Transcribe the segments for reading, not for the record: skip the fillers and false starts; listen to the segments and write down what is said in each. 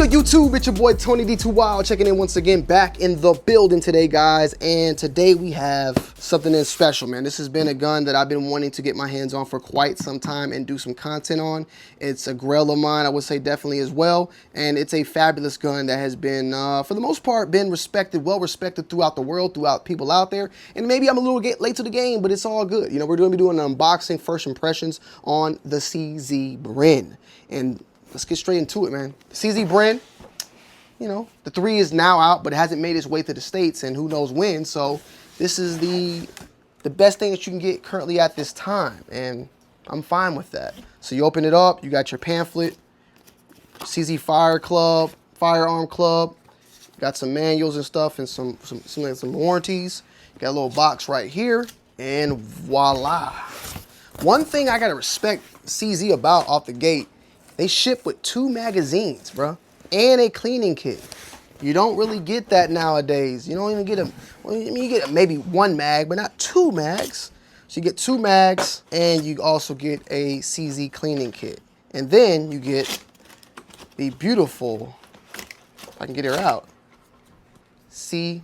good, YouTube? It's your boy Tony D2 Wild checking in once again, back in the building today, guys. And today we have something that's special, man. This has been a gun that I've been wanting to get my hands on for quite some time and do some content on. It's a grail of mine, I would say, definitely as well. And it's a fabulous gun that has been, for the most part, been respected, well respected throughout the world, throughout people out there. And maybe I'm a little late to the game, but it's all good. You know, we're going to be doing an unboxing, first impressions on the CZ Bren. And let's get straight into it, man. The CZ Bren, you know, the 3 is now out, but it hasn't made its way to the States, and who knows when. So this is the best thing that you can get currently at this time, and I'm fine with that. So you open it up, you got your pamphlet, CZ Firearm Club, got some manuals and stuff, and some warranties. You got a little box right here, and voila. One thing I gotta respect CZ about off the gate, they ship with 2 magazines, bro, and a cleaning kit. You don't really get that nowadays. You don't even get you get maybe 1 mag, but not 2 mags. So you get 2 mags, and you also get a CZ cleaning kit. And then you get the beautiful, if I can get her out, CZ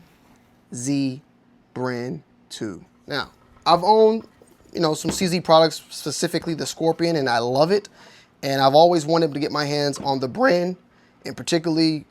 Bren 2. Now, I've owned, you know, some CZ products, specifically the Scorpion, and I love it. And I've always wanted to get my hands on the Bren, and particularly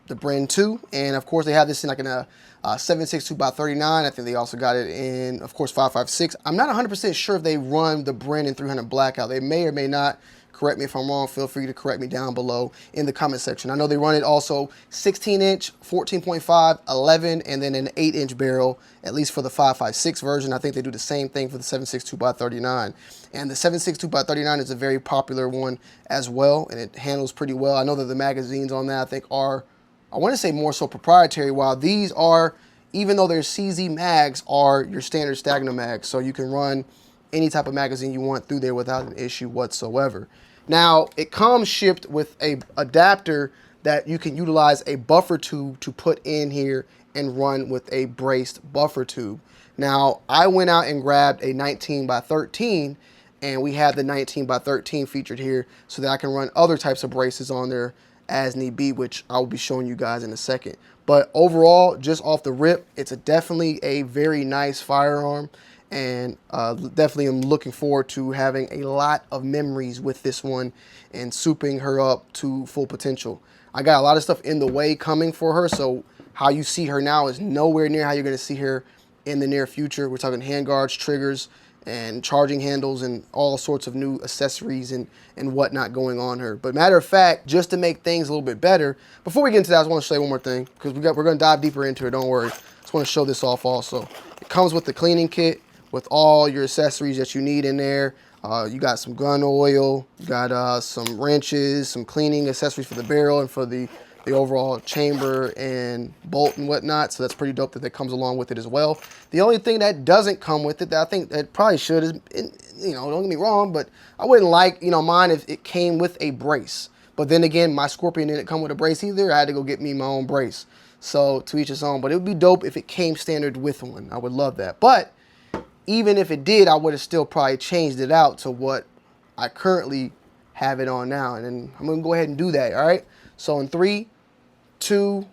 the Bren 2. And of course, they have this in like in a 7.62x39. I think they also got it in, of course, 5.56. I'm not 100% sure if they run the Bren in 300 blackout. They may or may not. Correct me if I'm wrong. Feel free to correct me down below in the comment section. I know they run it also 16-inch, 14.5, 11, and then an 8-inch barrel, at least for the 5.56 version. I think they do the same thing for the 7.62x39. And the 7.62x39 is a very popular one as well, and it handles pretty well. I know that the magazines on that, I think, are, I want to say, more so proprietary, while these are, even though they're CZ mags, are your standard Stagno mags. So you can run any type of magazine you want through there without an issue whatsoever. Now, it comes shipped with a adapter that you can utilize a buffer tube to put in here and run with a braced buffer tube. Now, I went out and grabbed a 19x13, and we have the 19x13 featured here so that I can run other types of braces on there as need be, which I will be showing you guys in a second. But overall, just off the rip, it's definitely a very nice firearm. And definitely am looking forward to having a lot of memories with this one and souping her up to full potential. I got a lot of stuff in the way coming for her, so how you see her now is nowhere near how you're going to see her in the near future. We're talking handguards, triggers, and charging handles, and all sorts of new accessories and whatnot going on her. But matter of fact, just to make things a little bit better, before we get into that, I just want to show you one more thing, because we're going to dive deeper into it, don't worry. Just want to show this off also. It comes with the cleaning kit, with all your accessories that you need in there. You got some gun oil, you got some wrenches, some cleaning accessories for the barrel and for the overall chamber and bolt and whatnot. So that's pretty dope that comes along with it as well. The only thing that doesn't come with it that I think that probably should is, you know, don't get me wrong, but I wouldn't like, you know, mine if it came with a brace. But then again, my Scorpion didn't come with a brace either. I had to go get me my own brace. So to each his own, but it would be dope if it came standard with one. I would love that. But even if it did, I would have still probably changed it out to what I currently have it on now. And then I'm going to go ahead and do that, all right? So in 3, 2,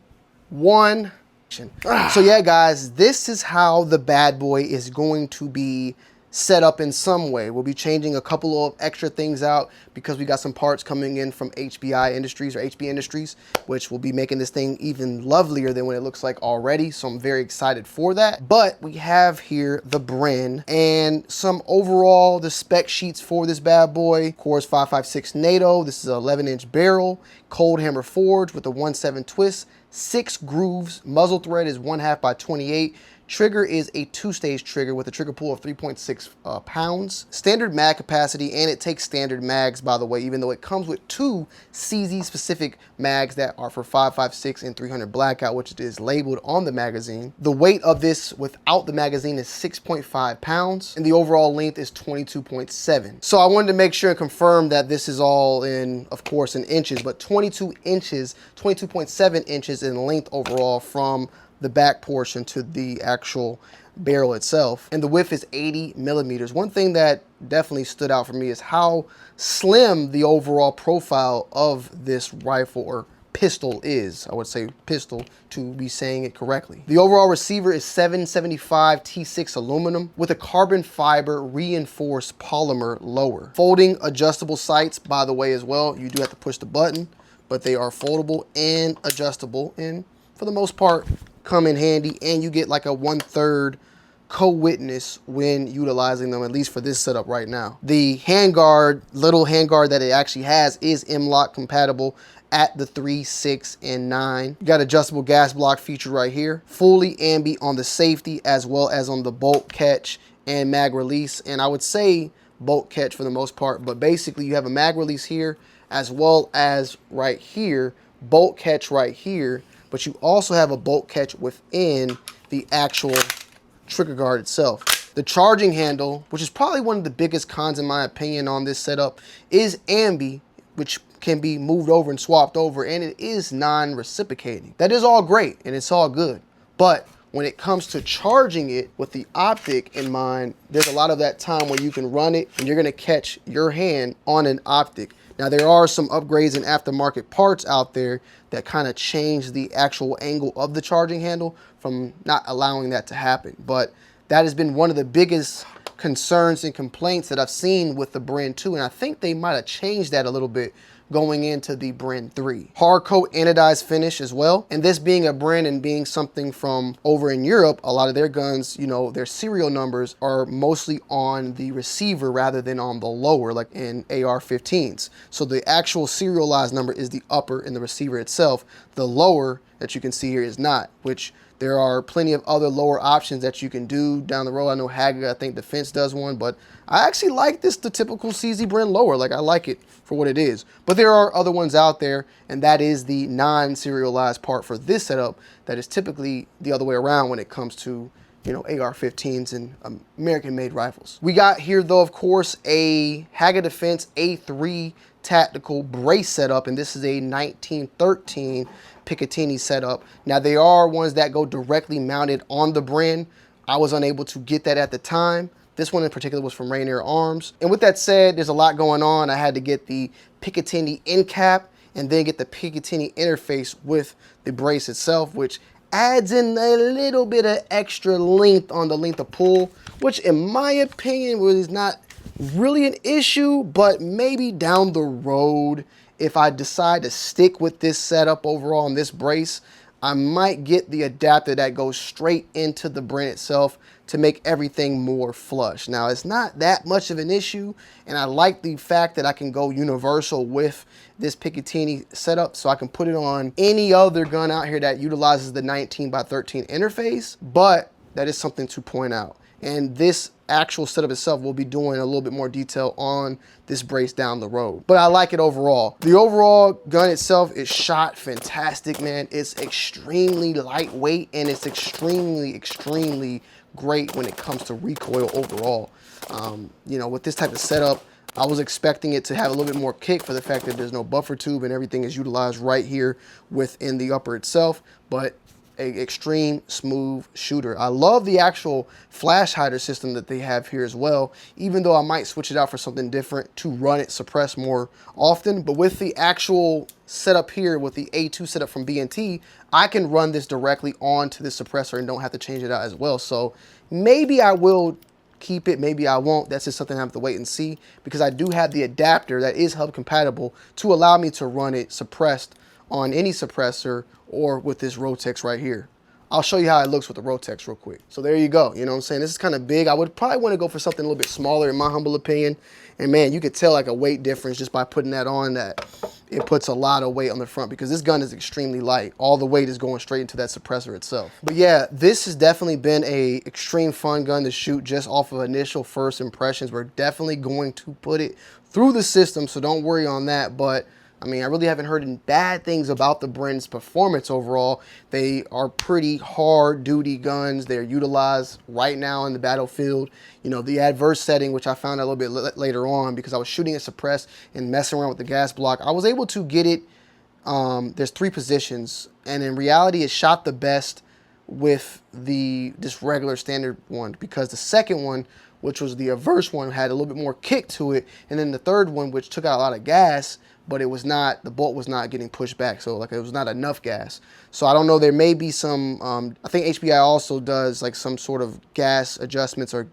1. So yeah, guys, this is how the bad boy is going to be set up in some way. We'll be changing a couple of extra things out because we got some parts coming in from HBI Industries or HB Industries, which will be making this thing even lovelier than what it looks like already. So I'm very excited for that. But we have here the Bren and some overall, the spec sheets for this bad boy. Of course, 5.56 NATO. This is an 11-inch barrel, cold hammer forged with a 1/7 twist, 6 grooves. Muzzle thread is 1/2 x 28. Trigger is a 2-stage trigger with a trigger pull of 3.6 pounds. Standard mag capacity, and it takes standard mags, by the way, even though it comes with 2 CZ specific mags that are for 5.56 and 300 blackout, which is labeled on the magazine. The weight of this without the magazine is 6.5 pounds, and the overall length is 22.7. So I wanted to make sure and confirm that this is all in, of course, in inches, but 22 inches, 22.7 inches in length overall from the back portion to the actual barrel itself, and the width is 80 millimeters. One thing that definitely stood out for me is how slim the overall profile of this rifle or pistol is. I would say pistol to be saying it correctly. The overall receiver is 775 T6 aluminum with a carbon fiber reinforced polymer lower. Folding adjustable sights, by the way, as well. You do have to push the button, but they are foldable and adjustable, and for the most part come in handy, and you get like a 1/3 co-witness when utilizing them, at least for this setup right now. The handguard, little handguard that it actually has, is M-LOK compatible at the 3, 6, and 9. You got adjustable gas block feature right here. Fully ambi on the safety as well as on the bolt catch and mag release. And I would say bolt catch for the most part, but basically you have a mag release here as well as right here, bolt catch right here, but you also have a bolt catch within the actual trigger guard itself. The charging handle, which is probably one of the biggest cons in my opinion on this setup, is ambi, which can be moved over and swapped over, and it is non-reciprocating. That is all great and it's all good, but when it comes to charging it with the optic in mind, there's a lot of that time where you can run it and you're gonna catch your hand on an optic. Now there are some upgrades and aftermarket parts out there that kind of change the actual angle of the charging handle from not allowing that to happen. But that has been one of the biggest concerns and complaints that I've seen with the Bren 2, and I think they might have changed that a little bit going into the Bren 3. Hard coat anodized finish as well. And this being a Bren and being something from over in Europe, a lot of their guns, you know, their serial numbers are mostly on the receiver rather than on the lower, like in AR-15s. So the actual serialized number is the upper in the receiver itself. The lower that you can see here is not, which there are plenty of other lower options that you can do down the road. I know Haga, I think Defense does one, but I actually like this, the typical CZ Bren lower. Like, I like it for what it is. But there are other ones out there, and that is the non-serialized part for this setup that is typically the other way around when it comes to, you know, AR-15s and American-made rifles. We got here, though, of course, a Haga Defense A3 tactical brace setup, and this is a 1913 Picatinny setup. Now, there are ones that go directly mounted on the Bren. I was unable to get that at the time. This one in particular was from Rainier Arms. And with that said, there's a lot going on. I had to get the Picatinny end cap and then get the Picatinny interface with the brace itself, which adds in a little bit of extra length on the length of pull, which in my opinion was not really an issue, but maybe down the road, if I decide to stick with this setup overall and this brace, I might get the adapter that goes straight into the Bren itself to make everything more flush. Now, it's not that much of an issue, and I like the fact that I can go universal with this Picatinny setup, so I can put it on any other gun out here that utilizes the 19x13 interface, but that is something to point out. And this actual setup itself, will be doing a little bit more detail on this brace down the road. But I like it overall. The overall gun itself is shot fantastic, man. It's extremely lightweight, and it's extremely, extremely great when it comes to recoil overall. You know, with this type of setup, I was expecting it to have a little bit more kick for the fact that there's no buffer tube and everything is utilized right here within the upper itself, but an extreme smooth shooter. I love the actual flash hider system that they have here as well, even though I might switch it out for something different to run it suppressed more often. But with the actual setup here, with the A2 setup from B&T, I can run this directly onto the suppressor and don't have to change it out as well. So maybe I will keep it, maybe I won't. That's just something I have to wait and see, because I do have the adapter that is hub compatible to allow me to run it suppressed on any suppressor or with this Rotex right here. I'll show you how it looks with the Rotex real quick. So there you go, you know what I'm saying? This is kind of big. I would probably want to go for something a little bit smaller in my humble opinion. And man, you could tell like a weight difference just by putting that on, that it puts a lot of weight on the front, because this gun is extremely light. All the weight is going straight into that suppressor itself. But yeah, this has definitely been a extreme fun gun to shoot just off of initial first impressions. We're definitely going to put it through the system, so don't worry on that. But I mean, I really haven't heard any bad things about the Bren's performance overall. They are pretty hard duty guns. They're utilized right now in the battlefield. You know, the adverse setting, which I found out a little bit later on because I was shooting it suppressed and messing around with the gas block, I was able to get it. There's 3 positions, and in reality, it shot the best with this regular standard one, because the second one which was the Averse one, had a little bit more kick to it, and then the third one, which took out a lot of gas, but it was not, the bolt was not getting pushed back, so like it was not enough gas. So I don't know, there may be some, I think HBI also does like some sort of gas adjustments or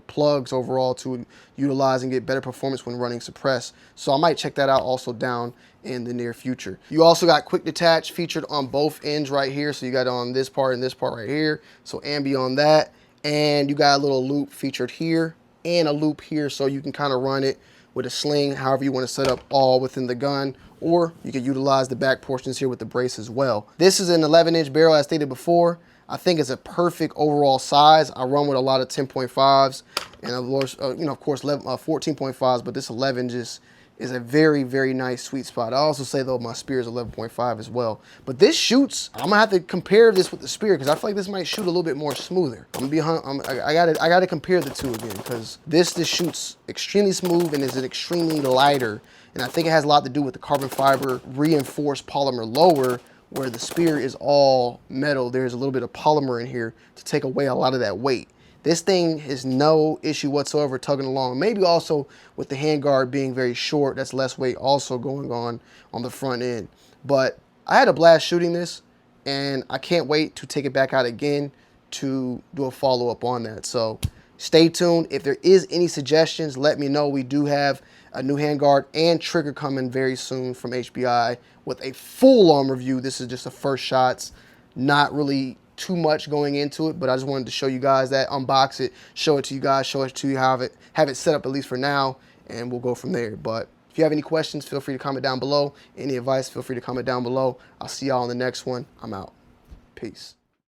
plugs overall to utilize and get better performance when running suppress. So I might check that out also down in the near future. You also got quick detach featured on both ends right here. So you got on this part and this part right here. So ambi on that. And you got a little loop featured here and a loop here, so you can kind of run it with a sling, however you want to set up all within the gun, or you can utilize the back portions here with the brace as well. This is an 11-inch barrel, as stated before. I think it's a perfect overall size. I run with a lot of 10.5s and of course 14.5s, but this 11 just is a very, very nice sweet spot. I also say though my spear is 11.5 as well. But this shoots, I'm gonna have to compare this with the spear because I feel like this might shoot a little bit more smoother. I gotta compare the two again because this shoots extremely smooth and is extremely lighter. And I think it has a lot to do with the carbon fiber reinforced polymer lower, where the spear is all metal. There's a little bit of polymer in here to take away a lot of that weight. This thing is no issue whatsoever tugging along. Maybe also with the handguard being very short, that's less weight also going on the front end. But I had a blast shooting this, and I can't wait to take it back out again to do a follow-up on that. So stay tuned. If there is any suggestions, let me know. We do have a new handguard and trigger coming very soon from HBI with a full-on review. This is just the first shots, not really too much going into it, but I just wanted to show you guys that, unbox it, show it to you guys, show it to you, have it set up at least for now, and we'll go from there. But if you have any questions, feel free to comment down below. Any advice, feel free to comment down below. I'll see y'all on the next one. I'm out. Peace.